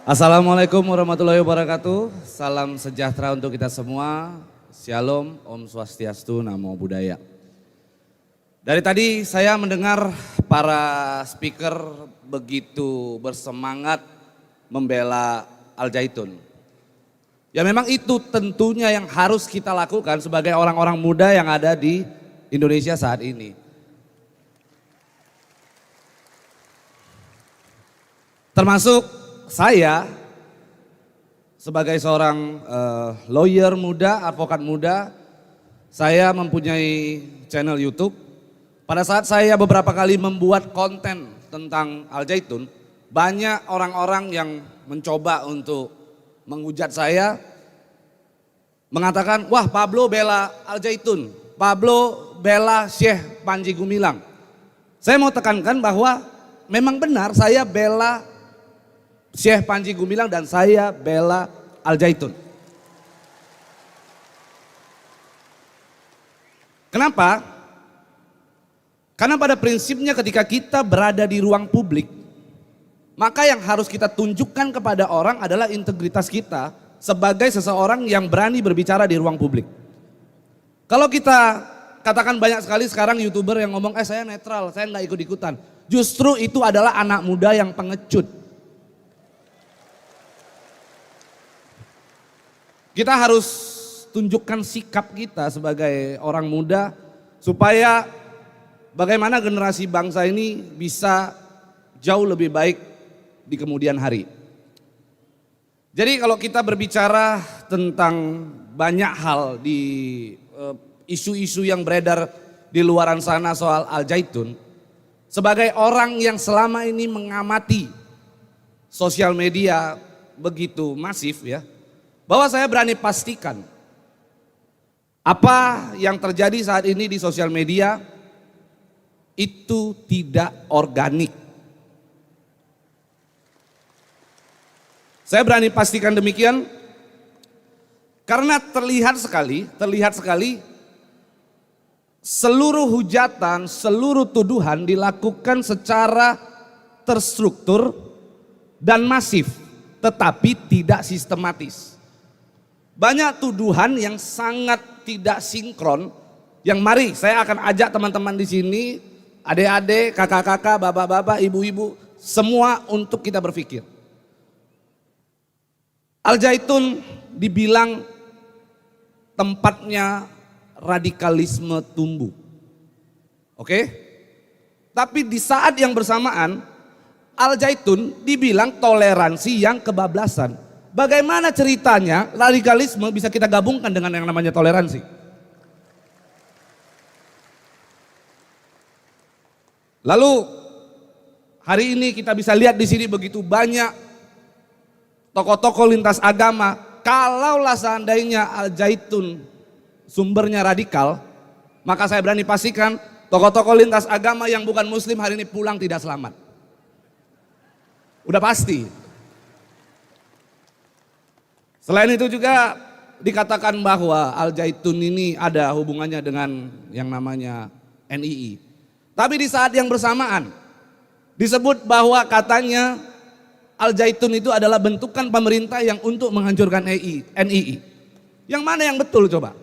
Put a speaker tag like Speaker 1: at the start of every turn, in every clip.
Speaker 1: Assalamualaikum warahmatullahi wabarakatuh. Salam sejahtera untuk kita semua. Shalom, Om Swastiastu, Namo Buddhaya. Dari tadi saya mendengar para speaker begitu bersemangat membela Al Zaitun. Ya memang itu tentunya yang harus kita lakukan sebagai orang-orang muda yang ada di Indonesia saat ini. Termasuk saya sebagai seorang lawyer muda, advokat muda, saya mempunyai channel YouTube. Pada saat saya beberapa kali membuat konten tentang Al Zaitun, banyak orang-orang yang mencoba untuk menghujat saya, mengatakan, wah Pablo bela Al Zaitun, Pablo bela Syekh Panji Gumilang. Saya mau tekankan bahwa memang benar saya bela Syekh Panji Gumilang dan saya bela Al Zaitun. Kenapa? Karena pada prinsipnya ketika kita berada di ruang publik, maka yang harus kita tunjukkan kepada orang adalah integritas kita sebagai seseorang yang berani berbicara di ruang publik. Kalau kita katakan banyak sekali sekarang YouTuber yang ngomong, saya netral, saya nggak ikut-ikutan. Justru itu adalah anak muda yang pengecut. Kita harus tunjukkan sikap kita sebagai orang muda supaya bagaimana generasi bangsa ini bisa jauh lebih baik di kemudian hari. Jadi kalau kita berbicara tentang banyak hal di isu-isu yang beredar di luaran sana soal Al Zaitun, sebagai orang yang selama ini mengamati sosial media begitu masif ya, bahwa saya berani pastikan apa yang terjadi saat ini di sosial media itu tidak organik. Saya berani pastikan demikian karena terlihat sekali seluruh hujatan, seluruh tuduhan dilakukan secara terstruktur dan masif, tetapi tidak sistematis. Banyak tuduhan yang sangat tidak sinkron, yang mari saya akan ajak teman-teman di sini, adik-adik, kakak-kakak, bapak-bapak, ibu-ibu, semua untuk kita berpikir. Al Zaitun dibilang tempatnya radikalisme tumbuh. Oke? Tapi di saat yang bersamaan, Al Zaitun dibilang toleransi yang kebablasan. Bagaimana ceritanya radikalisme bisa kita gabungkan dengan yang namanya toleransi? Lalu hari ini kita bisa lihat di sini begitu banyak tokoh-tokoh lintas agama. Kalaulah seandainya Al Zaitun sumbernya radikal, maka saya berani pastikan tokoh-tokoh lintas agama yang bukan muslim hari ini pulang tidak selamat. Udah pasti. Selain itu juga dikatakan bahwa Al Zaitun ini ada hubungannya dengan yang namanya NII. Tapi di saat yang bersamaan disebut bahwa katanya Al Zaitun itu adalah bentukan pemerintah yang untuk menghancurkan NII. Yang mana yang betul coba?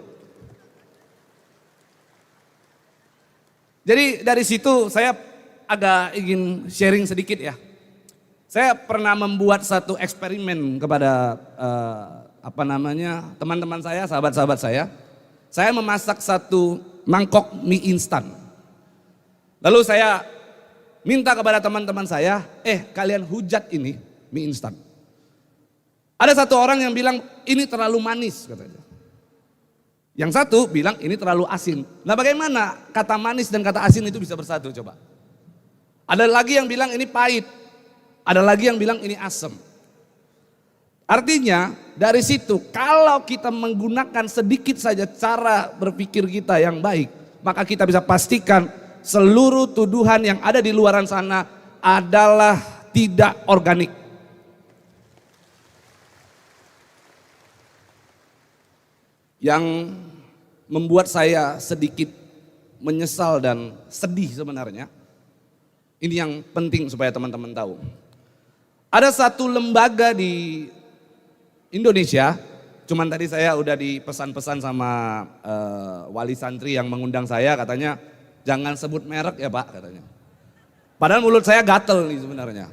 Speaker 1: Jadi dari situ saya agak ingin sharing sedikit ya. Saya pernah membuat satu eksperimen kepada teman-teman saya, sahabat-sahabat saya. Saya memasak satu mangkok mie instan. Lalu saya minta kepada teman-teman saya, kalian hujat ini mie instan. Ada satu orang yang bilang ini terlalu manis katanya. Yang satu bilang ini terlalu asin. Nah bagaimana kata manis dan kata asin itu bisa bersatu coba? Ada lagi yang bilang ini pahit. Ada lagi yang bilang ini asam. Artinya dari situ kalau kita menggunakan sedikit saja cara berpikir kita yang baik, maka kita bisa pastikan seluruh tuduhan yang ada di luaran sana adalah tidak organik. Yang membuat saya sedikit menyesal dan sedih sebenarnya, ini yang penting supaya teman-teman tahu. Ada satu lembaga di Indonesia, cuman tadi saya udah dipesan-pesan sama wali santri yang mengundang saya, katanya jangan sebut merek ya Pak, katanya. Padahal mulut saya gatel nih sebenarnya.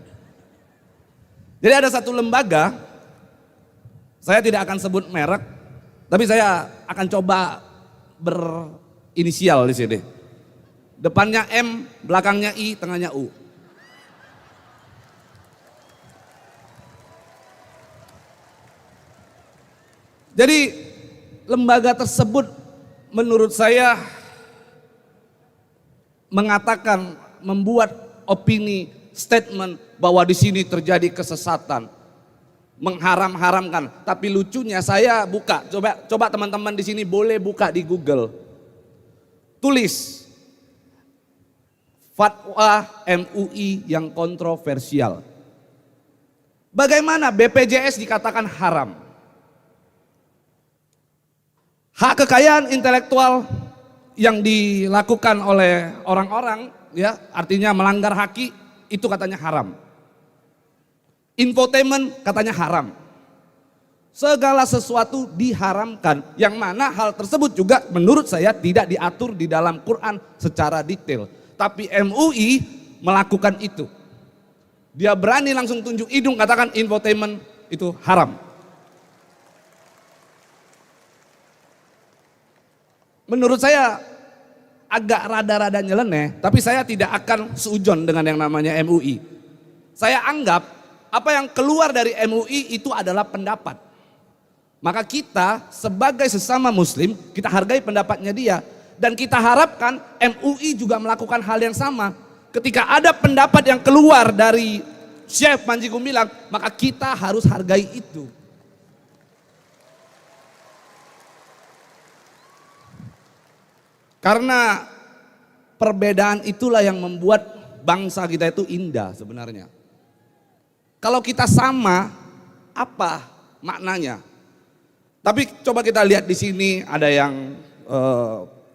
Speaker 1: Jadi ada satu lembaga, saya tidak akan sebut merek, tapi saya akan coba berinisial di sini. Depannya M, belakangnya I, tengahnya U. Jadi lembaga tersebut menurut saya mengatakan, membuat opini, statement bahwa di sini terjadi kesesatan, mengharam-haramkan. Tapi lucunya saya buka, coba teman-teman di sini boleh buka di Google, tulis fatwa MUI yang kontroversial. Bagaimana BPJS dikatakan haram? Hak kekayaan intelektual yang dilakukan oleh orang-orang, ya, artinya melanggar haki, itu katanya haram. Infotainment katanya haram. Segala sesuatu diharamkan, yang mana hal tersebut juga menurut saya tidak diatur di dalam Quran secara detail. Tapi MUI melakukan itu. Dia berani langsung tunjuk hidung katakan infotainment itu haram. Menurut saya agak rada-rada nyeleneh, tapi saya tidak akan seujon dengan yang namanya MUI. Saya anggap apa yang keluar dari MUI itu adalah pendapat. Maka kita sebagai sesama muslim, kita hargai pendapatnya dia. Dan kita harapkan MUI juga melakukan hal yang sama. Ketika ada pendapat yang keluar dari Syekh Panji Gumilang, maka kita harus hargai itu. Karena perbedaan itulah yang membuat bangsa kita itu indah sebenarnya. Kalau kita sama, apa maknanya? Tapi coba kita lihat di sini ada yang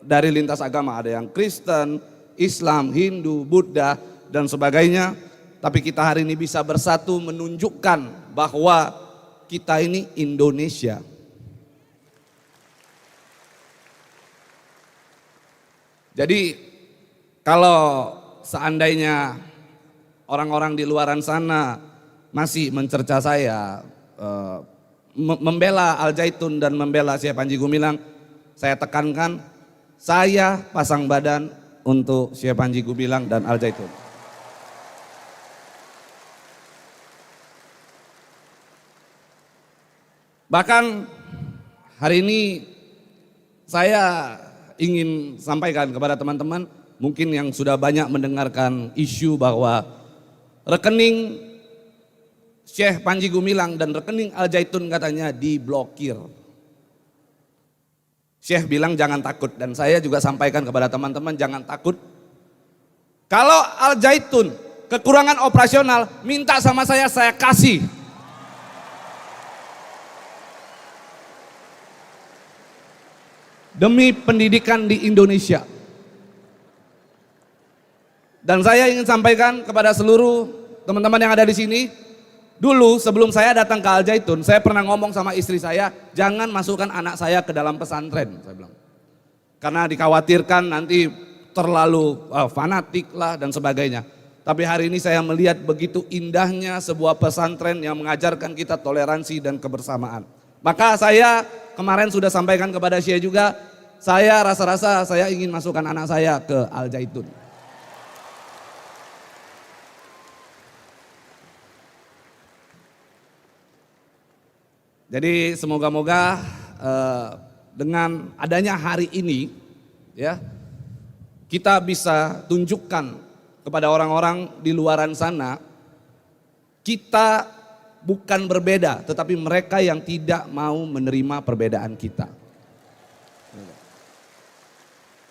Speaker 1: dari lintas agama, ada yang Kristen, Islam, Hindu, Buddha dan sebagainya. Tapi kita hari ini bisa bersatu menunjukkan bahwa kita ini Indonesia. Jadi kalau seandainya orang-orang di luaran sana masih mencerca saya, membela Al Zaitun dan membela Syekh Panji Gumilang, saya tekankan, saya pasang badan untuk Syekh Panji Gumilang dan Al Zaitun. Bahkan hari ini saya ingin sampaikan kepada teman-teman mungkin yang sudah banyak mendengarkan isu bahwa rekening Syekh Panji Gumilang dan rekening Al Zaitun katanya diblokir. Syekh bilang jangan takut, dan saya juga sampaikan kepada teman-teman jangan takut. Kalau Al Zaitun kekurangan operasional, minta sama saya kasih. Demi pendidikan di Indonesia. Dan saya ingin sampaikan kepada seluruh teman-teman yang ada di sini, dulu sebelum saya datang ke Al Zaitun, saya pernah ngomong sama istri saya, jangan masukkan anak saya ke dalam pesantren, saya bilang. Karena dikhawatirkan nanti terlalu fanatik lah dan sebagainya. Tapi hari ini saya melihat begitu indahnya sebuah pesantren yang mengajarkan kita toleransi dan kebersamaan. Maka saya kemarin sudah sampaikan kepada Syekh juga, saya rasa-rasa saya ingin masukkan anak saya ke Al Zaitun. Jadi semoga-moga dengan adanya hari ini ya, kita bisa tunjukkan kepada orang-orang di luaran sana, kita bukan berbeda, tetapi mereka yang tidak mau menerima perbedaan kita.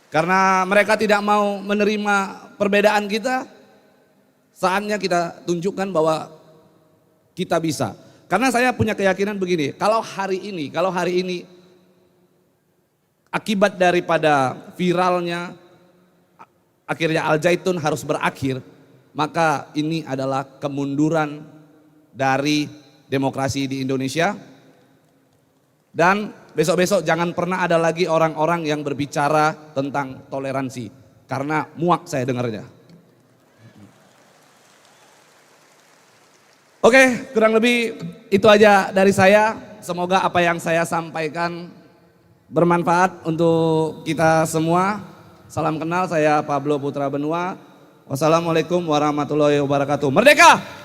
Speaker 1: Karena mereka tidak mau menerima perbedaan kita, saatnya kita tunjukkan bahwa kita bisa. Karena saya punya keyakinan begini, kalau hari ini akibat daripada viralnya akhirnya Al Zaitun harus berakhir, maka ini adalah kemunduran dari demokrasi di Indonesia. Dan besok-besok jangan pernah ada lagi orang-orang yang berbicara tentang toleransi, karena muak saya dengarnya. Oke, kurang lebih itu aja dari saya. Semoga apa yang saya sampaikan bermanfaat untuk kita semua. Salam kenal, saya Pablo Putra Benua. Wassalamualaikum warahmatullahi wabarakatuh. Merdeka!